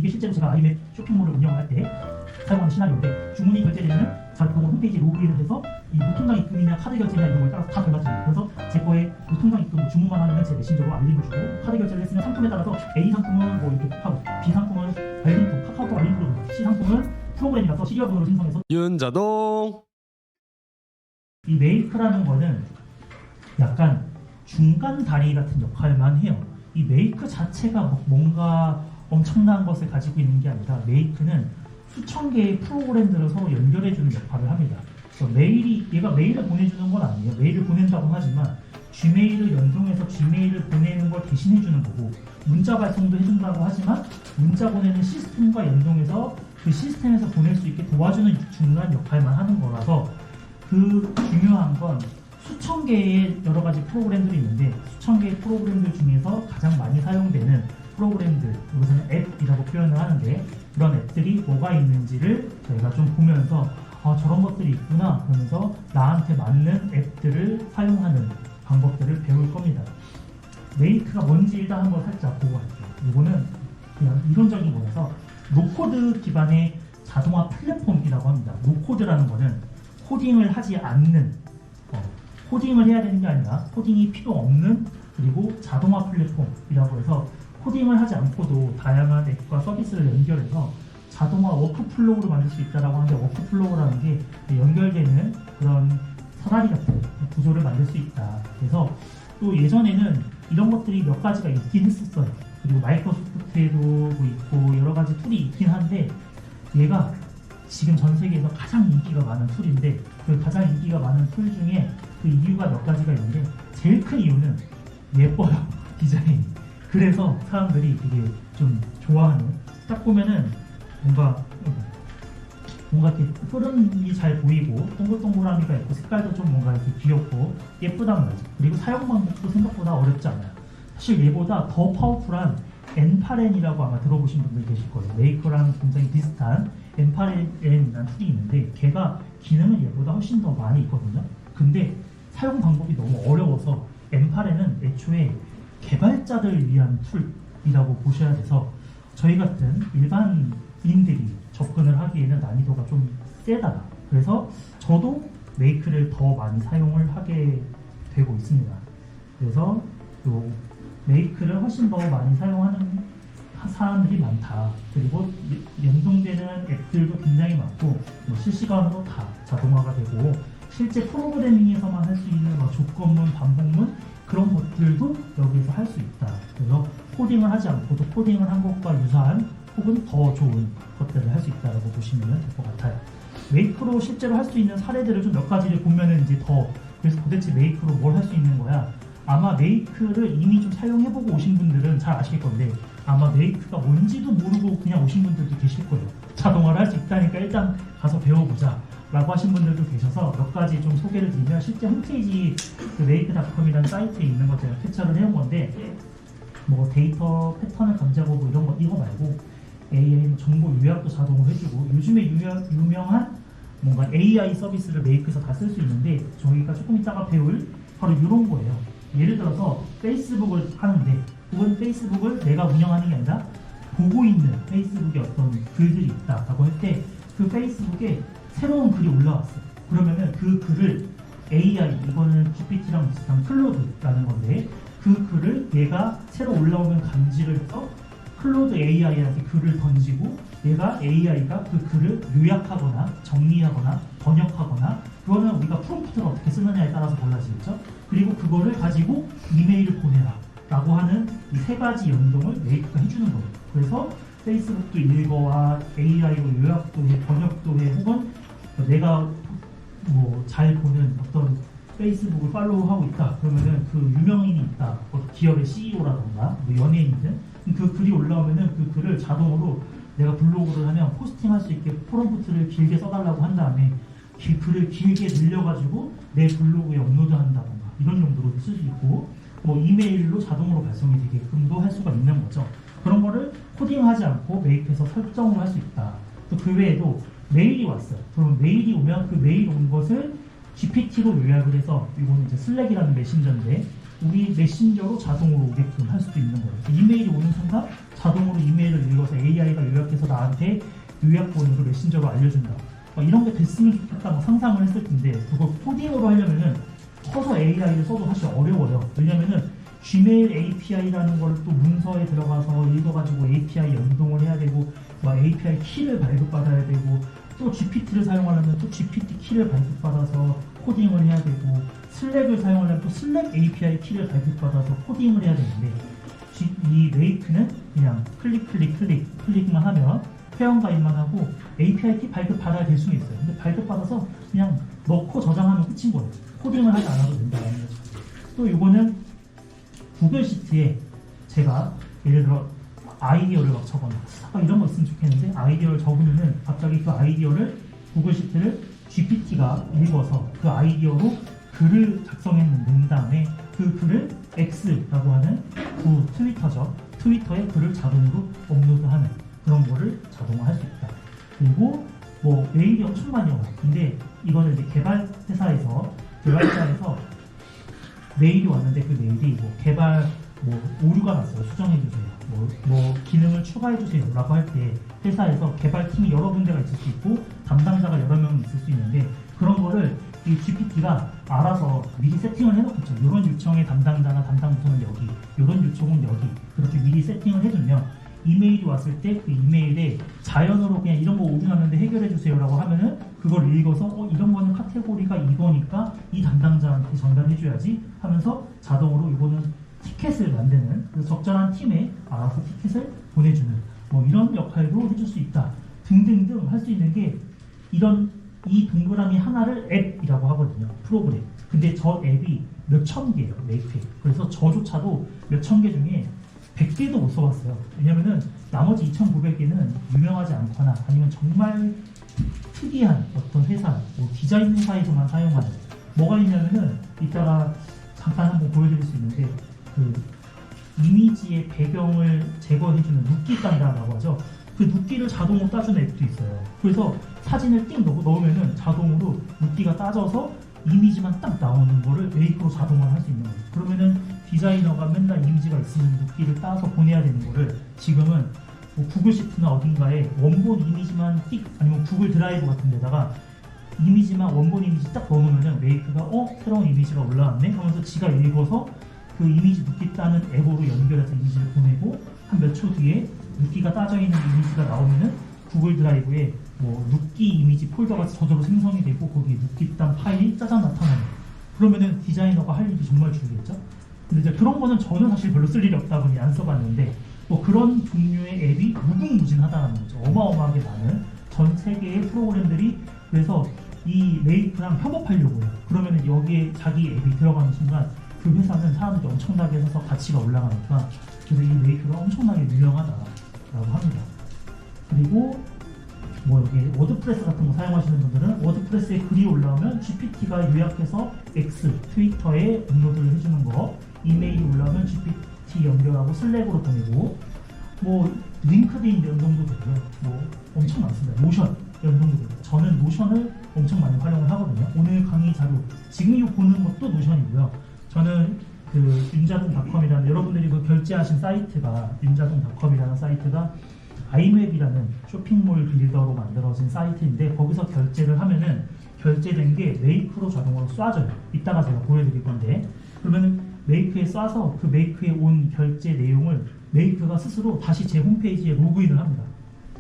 이게 실제로 제가 아이맥 쇼핑몰을 운영할 때 사용하는 시나리오인데 주문이 결제되면 그거 홈페이지 로그인을 해서 이 무통장 입금이냐 카드 결제냐 이런 걸 따라서 다 달라져요. 그래서 제 거에 무통장 입금 주문만 하면 제 메신저로 알림을 주고 카드 결제를 했으면 상품에 따라서 A 상품은 뭐 이렇게 하고 B 상품은 알림으로 카카오톡 알림으로 C 상품은 프로그램이라서 시리얼 번호를 생성해서 윤자동. 이 메이크라는 거는 약간 중간 다리 같은 역할만 해요. 이 메이크 자체가 뭔가 엄청난 것을 가지고 있는 게 아니라 메이크는 수천 개의 프로그램들을 서로 연결해주는 역할을 합니다. 그래서 얘가 메일을 보내주는 건 아니에요. 메일을 보낸다고 하지만 Gmail을 연동해서 Gmail을 보내는 걸 대신해주는 거고 문자 발송도 해준다고 하지만 문자 보내는 시스템과 연동해서 그 시스템에서 보낼 수 있게 도와주는 중요한 역할만 하는 거라서 그 중요한 건 수천 개의 여러 가지 프로그램들이 있는데 수천 개의 프로그램들 중에서 가장 많이 사용되는 프로그램들, 여기서는 앱이라고 표현을 하는데 그런 앱들이 뭐가 있는지를 저희가 좀 보면서 저런 것들이 있구나 그러면서 나한테 맞는 앱들을 사용하는 방법들을 배울 겁니다. 메이크가 뭔지 일단 한번 살짝 보고 갈게요. 이거는 그냥 이론적인 거라서 노코드 기반의 자동화 플랫폼이라고 합니다. 노코드라는 거는 코딩을 하지 않는 코딩을 해야 되는 게 아니라 코딩이 필요 없는 그리고 자동화 플랫폼이라고 해서 코딩을 하지 않고도 다양한 앱과 서비스를 연결해서 자동화 워크플로우를 만들 수 있다라고 하는데 워크플로우라는 게 연결되는 그런 사다리 같은 구조를 만들 수 있다. 그래서 또 예전에는 이런 것들이 몇 가지가 있긴 했었어요. 그리고 마이크로소프트에도 뭐 있고 여러 가지 툴이 있긴 한데 얘가 지금 전 세계에서 가장 인기가 많은 툴인데 그 가장 인기가 많은 툴 중에 그 이유가 몇 가지가 있는데 제일 큰 이유는 예뻐요. 디자인이. 그래서 사람들이 되게 좀 좋아하는 딱 보면은 뭔가 이렇게 흐름이 잘 보이고 동글동글함이가 있고 색깔도 좀 뭔가 이렇게 귀엽고 예쁘단 말이죠. 그리고 사용 방법도 생각보다 어렵지 않아요. 사실 얘보다 더 파워풀한 엔파렌이라고 아마 들어보신 분들 계실 거예요. 메이커랑 굉장히 비슷한 엔파렌이라는 툴이 있는데 걔가 기능은 얘보다 훨씬 더 많이 있거든요. 근데 사용 방법이 너무 어려워서 엔파렌은 애초에 개발자들 위한 툴이라고 보셔야 돼서 저희 같은 일반인들이 접근을 하기에는 난이도가 좀 세다. 그래서 저도 메이크를 더 많이 사용을 하게 되고 있습니다. 그래서 요 메이크를 훨씬 더 많이 사용하는 사람들이 많다. 그리고 연동되는 앱들도 굉장히 많고 뭐 실시간으로 다 자동화가 되고 실제 프로그래밍에서만 할 수 있는 조건문, 반복문 그런 것들도 여기에서 할 수 있다. 그래서 코딩을 하지 않고도 코딩을 한 것과 유사한 혹은 더 좋은 것들을 할 수 있다고 보시면 될 것 같아요. 메이크로 실제로 할 수 있는 사례들을 좀 몇 가지를 보면은 이제 더 그래서 도대체 메이크로 뭘 할 수 있는 거야? 아마 메이크를 이미 좀 사용해보고 오신 분들은 잘 아실 건데 아마 메이크가 뭔지도 모르고 그냥 오신 분들도 계실 거예요. 자동화를 할 수 있다니까 일단 가서 배워보자 라고 하신 분들도 계셔서 몇 가지 좀 소개를 드리면 실제 홈페이지 그 메이크닷컴이라는 사이트에 있는 것 제가 캡처를 해온 건데 뭐 데이터 패턴을 감지하고 뭐 이거 말고 AI 정보 요약도 자동으로 해주고 요즘에 유명한 뭔가 AI 서비스를 메이크에서 다 쓸 수 있는데 저희가 조금 이따가 배울 바로 이런 거예요. 예를 들어서 페이스북을 하는데 혹은 페이스북을 내가 운영하는 게 아니라 보고 있는 페이스북에 어떤 글들이 있다라고 할 때 그 페이스북에 새로운 글이 올라왔어요. 그러면은 그 글을 AI, 이거는 GPT랑 비슷한 클로드라는 건데 그 글을 얘가 새로 올라오면 감지를 해서 클로드 AI한테 글을 던지고 얘가 AI가 그 글을 요약하거나 정리하거나 번역하거나 그거는 우리가 프롬프트를 어떻게 쓰느냐에 따라서 달라지겠죠. 그리고 그거를 가지고 이메일을 보내라 라고 하는 이 세 가지 연동을 메이크가 해주는 거예요. 그래서 페이스북도 읽어와 AI로 요약도 해 번역도 해 혹은 내가 뭐 잘 보는 어떤 페이스북을 팔로우하고 있다 그러면은 그 유명인이 있다 어떤 기업의 CEO라던가 뭐 연예인이든 그 글이 올라오면은 그 글을 자동으로 내가 블로그를 하면 포스팅할 수 있게 프롬프트를 길게 써달라고 한 다음에 글을 길게 늘려가지고 내 블로그에 업로드한다던가 이런 용도로 쓸 수 있고 뭐 이메일로 자동으로 발송이 되게끔도 할 수가 있는 거죠. 그런 거를 코딩하지 않고 메이크에서 설정을 할 수 있다. 또 그 외에도 메일이 왔어요. 그럼 메일이 오면 그 메일 온 것을 GPT로 요약을 해서 이거는 이제 슬랙이라는 메신저인데 우리 메신저로 자동으로 오게끔 할 수도 있는 거예요. 이메일이 오는 순간 자동으로 이메일을 읽어서 AI가 요약을 나한테 요약본으로 메신저로 알려준다. 이런 게 됐으면 좋겠다고 상상을 했을 텐데 그걸 코딩으로 하려면은 커서 AI를 써도 사실 어려워요. 왜냐면은 Gmail API라는 걸 또 문서에 들어가서 읽어가지고 API 연동을 해야 되고 API 키를 발급받아야 되고 또 GPT를 사용하려면 또 GPT 키를 발급받아서 코딩을 해야 되고 슬랙을 사용하려면 또 슬랙 API 키를 발급받아서 코딩을 해야 되는데 이 메이크는 그냥 클릭만 하면 회원가입만 하고 API 키 발급받아야 될 수는 있어요. 근데 발급받아서 그냥 넣고 저장하면 끝인 거예요. 코딩을 하지 않아도 된다는 거죠. 또 이거는 구글 시트에 제가 예를 들어 아이디어를 막 적어놔. 이런 거 있으면 좋겠는데 아이디어를 적으면은 갑자기 그 아이디어를 구글 시트를 GPT가 읽어서 그 아이디어로 글을 작성해낸 다음에 그 글을 X라고 하는 트위터죠. 트위터에 글을 자동으로 업로드하는 그런 거를 자동화할 수 있다. 그리고 뭐 메일이 엄청 많이 와요. 근데 이거는 이제 개발사에서 메일이 왔는데 그 메일이 뭐 개발 오류가 났어요. 수정해 주세요. 뭐 기능을 추가해 주세요라고 할 때 회사에서 개발팀이 여러 군데가 있을 수 있고 담당자가 여러 명 있을 수 있는데 그런 거를 이 GPT가 알아서 미리 세팅을 해놓겠죠. 이런 요청의 담당자나 담당 부서는 여기, 이런 요청은 여기 그렇게 미리 세팅을 해두면 이메일이 왔을 때 그 이메일에 자연으로 그냥 이런 거 오류 났는데 해결해 주세요라고 하면은 그걸 읽어서 이런 거는 카테고리가 이거니까 이 담당자한테 전달해 줘야지 하면서 자동으로 이거는 티켓을 만드는 그래서 적절한 팀에 알아서 티켓을 보내주는 이런 역할도 해줄 수 있다 등등등 할 수 있는 게 이 동그라미 하나를 앱이라고 하거든요. 프로그램. 근데 저 앱이 몇천 개예요. 메이크에. 그래서 저조차도 몇천 개 중에 100개도 못 써봤어요. 왜냐면은 나머지 2,900개는 유명하지 않거나 아니면 정말 특이한 어떤 회사, 디자인 회사에서만 사용하는 뭐가 있냐면은 이따가 잠깐 한번 보여드릴 수 있는데 그 이미지의 배경을 제거해주는 눕기 딴다라고 하죠. 그 눕기를 자동으로 따주는 앱도 있어요. 그래서 사진을 띵 넣으면은 자동으로 눕기가 따져서 이미지만 딱 나오는 거를 메이크로 자동화를 할 수 있는 거예요. 그러면은 디자이너가 맨날 이미지가 있으면 눕기를 따서 보내야 되는 거를 지금은 구글 시트나 어딘가에 원본 이미지만 띡 아니면 구글 드라이브 같은 데다가 이미지만 원본 이미지 딱 넣어놓으면 메이크가 새로운 이미지가 올라왔네 하면서 지가 읽어서 그 이미지 눕기 따는 앱으로 연결해서 이미지를 보내고 한 몇 초 뒤에 눕기가 따져 있는 이미지가 나오면은 구글 드라이브에 눕기 이미지 폴더가 저절로 생성이 되고 거기에 눕기 딴 파일이 짜잔 나타나요. 그러면은 디자이너가 할 일이 정말 줄겠죠? 근데 이제 그런 거는 저는 사실 별로 쓸 일이 없다 보니 안 써봤는데 그런 종류의 앱이 무궁무진하다는 거죠. 어마어마하게 많은 전 세계의 프로그램들이 그래서 이 메이크랑 협업하려고 해요. 그러면은 여기에 자기 앱이 들어가는 순간 그 회사는 사람들이 엄청나게 해서 가치가 올라가니까 그래서 이 메이크가 엄청나게 유명하다라고 합니다. 그리고 여기 워드프레스 같은 거 사용하시는 분들은 워드프레스에 글이 올라오면 GPT가 요약해서 X, 트위터에 업로드를 해주는 거 이메일이 올라오면 GPT 연결하고 슬랙으로 보내고 링크드인 연동도 되고요. 엄청 많습니다. 노션 연동도 되고 저는 노션을 엄청 많이 활용을 하거든요. 오늘 강의 자료 지금 이 보는 것도 노션이고요. 저는 그 윤자동.com이라는 여러분들이 그 결제하신 사이트가 윤자동.com이라는 사이트가 아이맵이라는 쇼핑몰 빌더로 만들어진 사이트인데 거기서 결제를 하면은 결제된 게 메이크로 자동으로 쏴져요. 이따가 제가 보여드릴 건데 그러면은 메이크에 쏴서 그 메이크에 온 결제 내용을 메이크가 스스로 다시 제 홈페이지에 로그인을 합니다.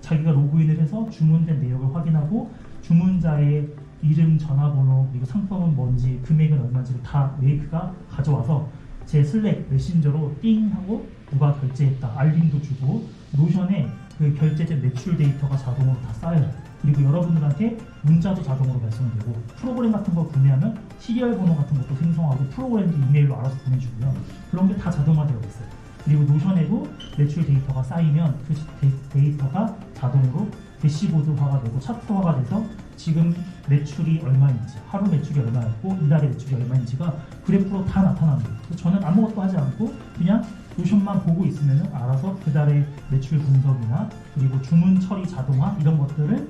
자기가 로그인을 해서 주문된 내역을 확인하고 주문자의 이름, 전화번호, 그리고 상품은 뭔지, 금액은 얼마인지를 다 메이크가 가져와서 제 슬랙 메신저로 띵 하고 누가 결제했다 알림도 주고 노션에 그 결제된 매출 데이터가 자동으로 다 쌓여요. 그리고 여러분들한테 문자도 자동으로 발송되고 프로그램 같은 거 구매하면 시리얼 번호 같은 것도 생성하고 프로그램도 이메일로 알아서 보내주고요. 그런 게 다 자동화되어 있어요. 그리고 노션에도 매출 데이터가 쌓이면 그 데이터가 자동으로 대시보드화가 되고 차트화가 돼서 지금 매출이 얼마인지, 하루 매출이 얼마였고 이달의 매출이 얼마인지가 그래프로 다 나타납니다. 그래서 저는 아무것도 하지 않고 그냥 노션만 보고 있으면 알아서 그달의 매출 분석이나 그리고 주문 처리 자동화 이런 것들을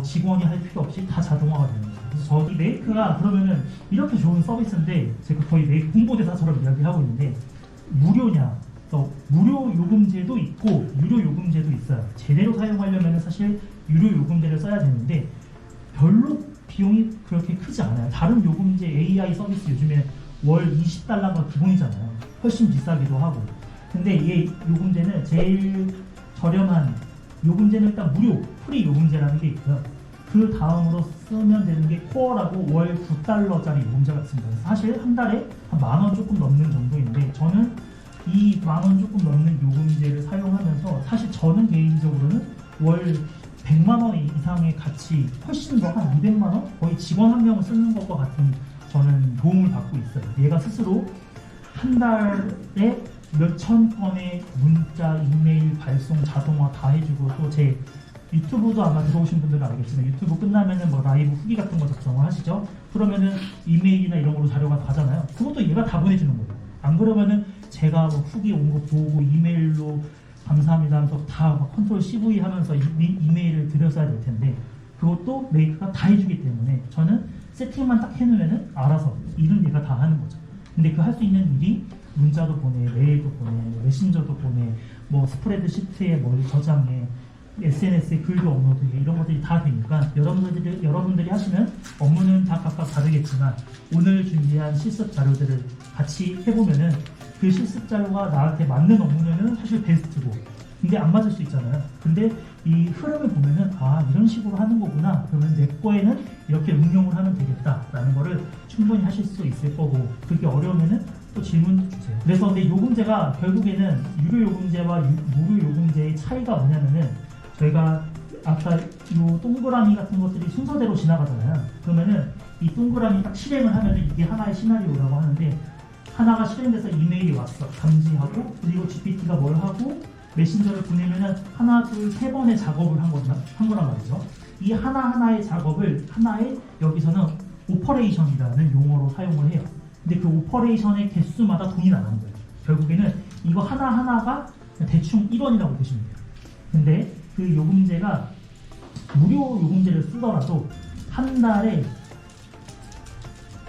직원이 할 필요 없이 다 자동화가 되는 거예요. 그래서 저희 메이크가 그러면은 이렇게 좋은 서비스인데 제가 거의 메이크 홍보대사처럼 이야기하고 있는데 무료냐 무료 요금제도 있고 유료 요금제도 있어요. 제대로 사용하려면 사실 유료 요금제를 써야 되는데 별로 비용이 그렇게 크지 않아요. 다른 요금제 AI 서비스 요즘에 월 20달러가 기본이잖아요. 훨씬 비싸기도 하고. 근데 이 요금제는 제일 저렴한 요금제는 일단 무료 프리 요금제라는 게 있고요. 그 다음으로 쓰면 되는 게 코어라고 월 9달러짜리 요금제가 있습니다. 사실 한 달에 한 10,000원 조금 넘는 정도인데 저는 이 10,000원 조금 넘는 요금제를 사용하면서 사실 저는 개인적으로는 월 100만 원 이상의 가치, 훨씬 더 한 200만 원? 거의 직원 한 명을 쓰는 것과 같은 저는 도움을 받고 있어요. 얘가 스스로 한 달에 몇천 건의 문자, 이메일 발송, 자동화 다 해주고 또 제 유튜브도 아마 들어오신 분들은 알겠지만 유튜브 끝나면은 뭐 라이브 후기 같은 거 작성을 하시죠? 그러면은 이메일이나 이런 걸로 자료가 가잖아요. 그것도 얘가 다 보내주는 거예요. 안 그러면은 제가 뭐 후기 온 거 보고 이메일로 감사합니다 하면서 다 컨트롤 CV 하면서 이메일을 드렸어야 될 텐데 그것도 메이크가 다 해주기 때문에 저는 세팅만 딱 해놓으면은 알아서 일은 얘가 다 하는 거죠. 근데 그 할 수 있는 일이 문자도 보내, 메일도 보내, 메신저도 보내, 뭐 스프레드시트에 뭐 저장해, SNS에 글도 업로드해 이런 것들이 다 되니까 여러분들이 하시는 업무는 다 각각 다르겠지만 오늘 준비한 실습 자료들을 같이 해보면은 그 실습 자료가 나한테 맞는 업무면은 사실 베스트고 근데 안 맞을 수 있잖아요. 근데 이 흐름을 보면은 아 이런 식으로 하는 거구나 그러면 내 거에는 이렇게 응용을 하면 되겠다라는 거를 충분히 하실 수 있을 거고 그게 어려우면은 또 질문 주세요. 그래서 근데 요금제가 결국에는 유료 요금제와 무료 요금제의 차이가 뭐냐면은 저희가 아까 이 동그라미 같은 것들이 순서대로 지나가잖아요. 그러면은 이 동그라미 딱 실행을 하면은 이게 하나의 시나리오라고 하는데 하나가 실행돼서 이메일이 왔어. 감지하고 그리고 GPT가 뭘 하고 메신저를 보내면은 하나, 둘, 세 번의 작업을 한 거란 말이죠. 이 하나하나의 작업을 하나의 여기서는 오퍼레이션이라는 용어로 사용을 해요. 근데 그 오퍼레이션의 개수마다 돈이 나가는 거예요. 결국에는 이거 하나하나가 대충 1원이라고 보시면 돼요. 근데 그 요금제가 무료 요금제를 쓰더라도 한 달에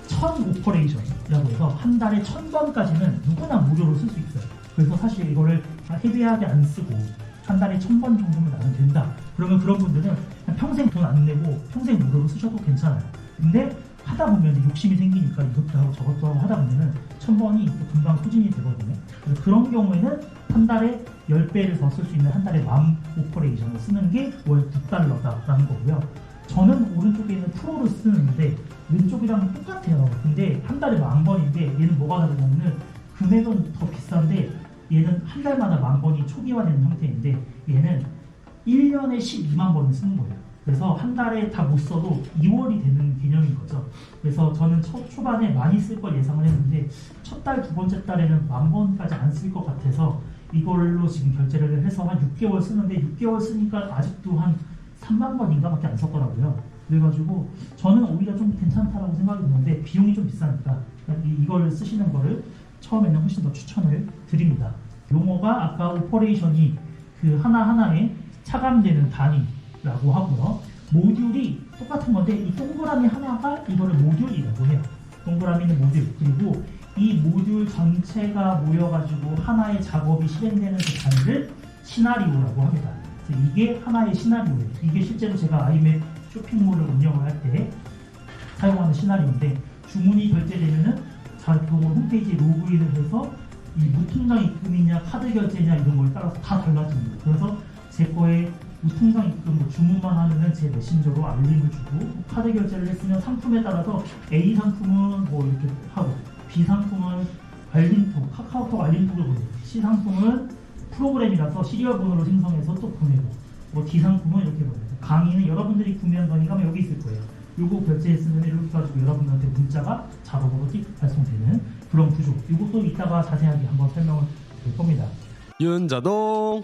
1000 오퍼레이션이라고 해서 한 달에 1000번까지는 누구나 무료로 쓸 수 있어요. 그래서 사실 이거를 헤비하게 안 쓰고 한 달에 1000번 정도면 나면 된다. 그러면 그런 분들은 평생 돈 안 내고 평생 무료로 쓰셔도 괜찮아요. 근데 하다 보면 욕심이 생기니까 이것도 하고 저것도 하고 하다 보면은 1000번이 또 금방 소진이 되거든요. 그래서 그런 경우에는 한 달에 10배를 더 쓸 수 있는 한 달에 10,000 오퍼레이션을 쓰는 게 월 9달러다라는 거고요. 저는 오른쪽에 있는 프로를 쓰는데 왼쪽이랑 똑같아요. 근데 한 달에 10,000번인데 얘는 뭐가 다르냐면은 금액은 더 비싼데 얘는 한 달마다 10,000번이 초기화되는 형태인데 얘는 1년에 12만 번을 쓰는 거예요. 그래서 한 달에 다 못 써도 2월이 되는 개념인 거죠. 그래서 저는 초반에 많이 쓸 걸 예상을 했는데 첫 달, 두 번째 달에는 10,000번까지 안 쓸 것 같아서 이걸로 지금 결제를 해서 한 6개월 쓰는데 6개월 쓰니까 아직도 한 3만 번인가 밖에 안 썼더라고요. 그래가지고 저는 오히려 좀 괜찮다라고 생각이 드는데 비용이 좀 비싸니까 이걸 쓰시는 거를 처음에는 훨씬 더 추천을 드립니다. 용어가 아까 오퍼레이션이 그 하나하나에 차감되는 단위라고 하고요. 모듈이 똑같은 건데 이 동그라미 하나가 이거를 모듈이라고 해요. 동그라미는 모듈. 그리고 이 모듈 전체가 모여가지고 하나의 작업이 실행되는 그 단위를 시나리오라고 합니다. 그래서 이게 하나의 시나리오예요. 이게 실제로 제가 아이맥 쇼핑몰을 운영을 할 때 사용하는 시나리오인데 주문이 결제되면은 자동 홈페이지에 로그인을 해서 이 무통장 입금이냐 카드 결제냐 이런 거에 따라서 다 달라집니다. 그래서 제 거에 무통장 입금 주문만 하면은 제 메신저로 알림을 주고 카드 결제를 했으면 상품에 따라서 A 상품은 뭐 이렇게 하고 B 상품은 알림톡, 카카오톡 알림톡을 보내고 C 상품은 프로그램이라서 시리얼 번호를 생성해서 또 보내고 뭐 D 상품은 이렇게 보내고 강의는 여러분들이 구매한 거니까 여기 있을 거예요. 요거 결제했으면 이렇게 가지고 여러분들한테 문자가 자동으로 발송되는 그런 구조. 이것도 이따가 자세하게 한번 설명을 드릴 겁니다. 윤자동